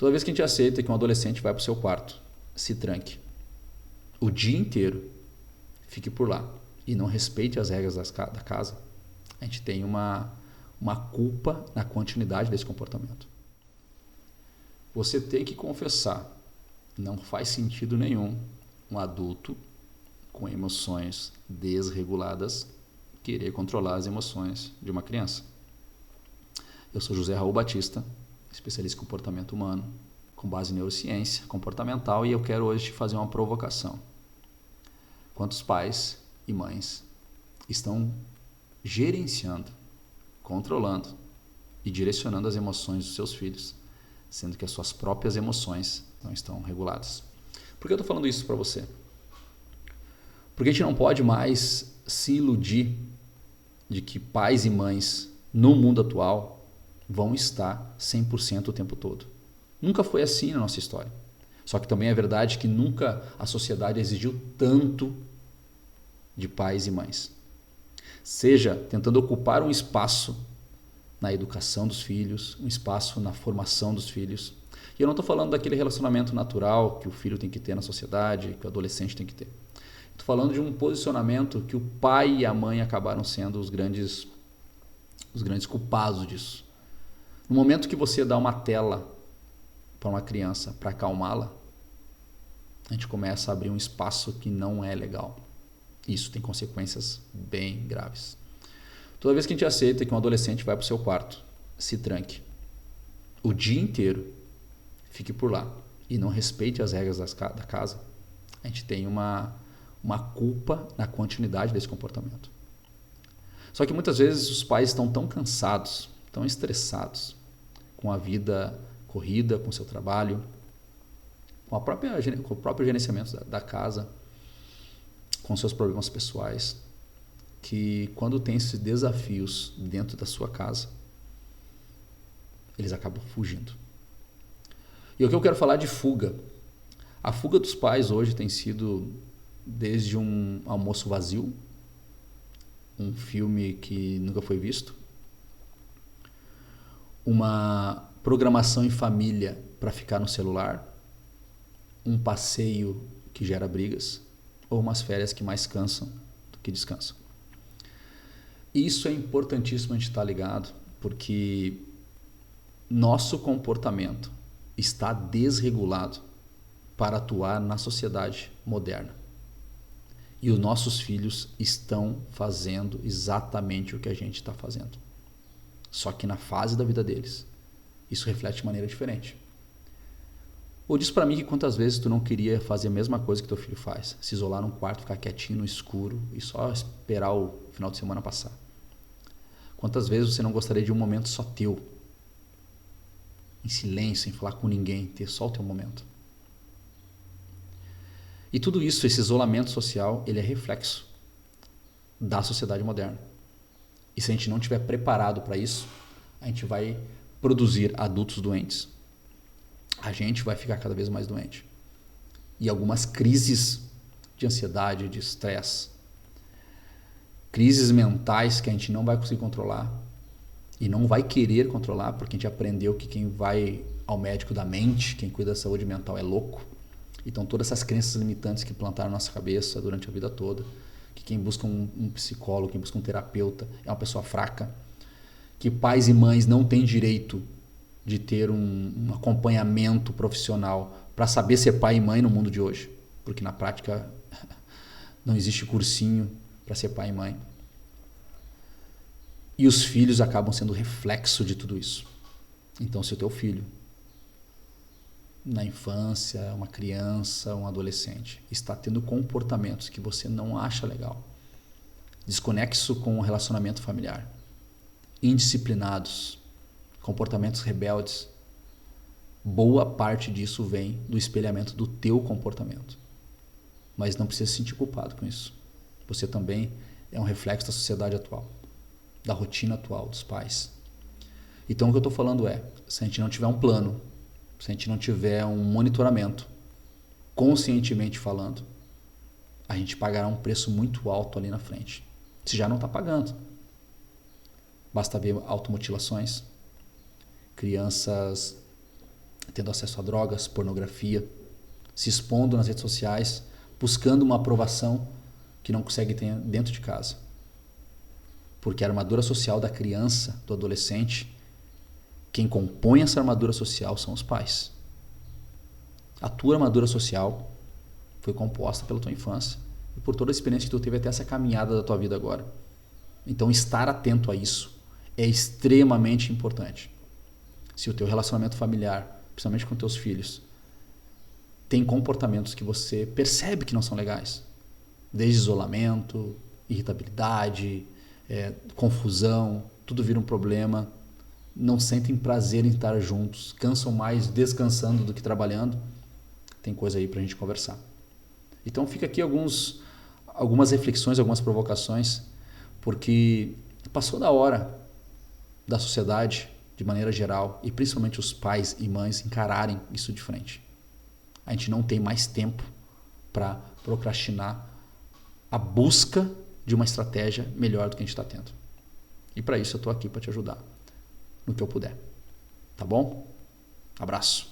Toda vez que a gente aceita que um adolescente vai para o seu quarto, se tranque o dia inteiro, fique por lá e não respeite as regras da casa, a gente tem uma culpa na continuidade desse comportamento. Você tem que confessar, não faz sentido nenhum um adulto com emoções desreguladas querer controlar as emoções de uma criança. Eu sou José Raul Batista, especialista em comportamento humano, com base em neurociência comportamental, e eu quero hoje te fazer uma provocação. Quantos pais e mães estão gerenciando, controlando e direcionando as emoções dos seus filhos, sendo que as suas próprias emoções não estão reguladas? Por que eu estou falando isso para você? Porque a gente não pode mais se iludir de que pais e mães no mundo atual vão estar 100% o tempo todo. Nunca foi assim na nossa história. Só que também é verdade que nunca a sociedade exigiu tanto de pais e mães. Seja tentando ocupar um espaço na educação dos filhos, um espaço na formação dos filhos. E eu não estou falando daquele relacionamento natural que o filho tem que ter na sociedade, que o adolescente tem que ter. Estou falando de um posicionamento que o pai e a mãe acabaram sendo os grandes culpados disso. No momento que você dá uma tela para uma criança para acalmá-la, a gente começa a abrir um espaço que não é legal. Isso tem consequências bem graves. Toda vez que a gente aceita que um adolescente vai para o seu quarto, se tranque o dia inteiro, fique por lá e não respeite as regras da casa, a gente tem uma culpa na continuidade desse comportamento. Só que muitas vezes os pais estão tão cansados, tão estressados com a vida corrida, com o seu trabalho, com o próprio gerenciamento da casa, com seus problemas pessoais, que quando tem esses desafios dentro da sua casa, eles acabam fugindo. E o que eu quero falar de fuga. A fuga dos pais hoje tem sido desde um almoço vazio, um filme que nunca foi visto, uma programação em família para ficar no celular, um passeio que gera brigas, ou umas férias que mais cansam do que descansam. Isso é importantíssimo a gente estar ligado, porque nosso comportamento está desregulado para atuar na sociedade moderna. E os nossos filhos estão fazendo exatamente o que a gente está fazendo. Só que na fase da vida deles, isso reflete de maneira diferente. Ou diz para mim que quantas vezes tu não queria fazer a mesma coisa que teu filho faz, se isolar num quarto, ficar quietinho no escuro e só esperar o final de semana passar. Quantas vezes você não gostaria de um momento só teu, em silêncio, sem falar com ninguém, ter só o teu momento. E tudo isso, esse isolamento social, ele é reflexo da sociedade moderna. E se a gente não estiver preparado para isso, a gente vai produzir adultos doentes. A gente vai ficar cada vez mais doente. E algumas crises de ansiedade, de estresse, crises mentais que a gente não vai conseguir controlar e não vai querer controlar, porque a gente aprendeu que quem vai ao médico da mente, quem cuida da saúde mental é louco. Então todas essas crenças limitantes que plantaram na nossa cabeça durante a vida toda, que quem busca um psicólogo, quem busca um terapeuta é uma pessoa fraca, que pais e mães não têm direito de ter um acompanhamento profissional para saber ser pai e mãe no mundo de hoje, porque na prática não existe cursinho para ser pai e mãe. E os filhos acabam sendo reflexo de tudo isso. Então, se o teu filho, na infância, uma criança, um adolescente, está tendo comportamentos que você não acha legal, desconexo com o relacionamento familiar, indisciplinados, comportamentos rebeldes, boa parte disso vem do espelhamento do teu comportamento. Mas não precisa se sentir culpado com isso. Você também é um reflexo da sociedade atual, da rotina atual dos pais. Então o que eu estou falando é, se a gente não tiver um plano, se a gente não tiver um monitoramento, conscientemente falando, a gente pagará um preço muito alto ali na frente. Se já não está pagando. Basta ver automutilações, crianças tendo acesso a drogas, pornografia, se expondo nas redes sociais, buscando uma aprovação que não consegue ter dentro de casa. Porque a armadura social da criança, do adolescente, quem compõe essa armadura social são os pais. A tua armadura social foi composta pela tua infância e por toda a experiência que tu teve até essa caminhada da tua vida agora. Então, estar atento a isso é extremamente importante. Se o teu relacionamento familiar, principalmente com teus filhos, tem comportamentos que você percebe que não são legais, desde isolamento, irritabilidade, confusão, tudo vira um problema, não sentem prazer em estar juntos, cansam mais descansando do que trabalhando, tem coisa aí pra gente conversar. Então fica aqui algumas reflexões, algumas provocações, porque passou da hora da sociedade, de maneira geral, e principalmente os pais e mães encararem isso de frente. A gente não tem mais tempo para procrastinar a busca de uma estratégia melhor do que a gente está tendo. E para isso eu estou aqui para te ajudar no que eu puder. Tá bom? Abraço.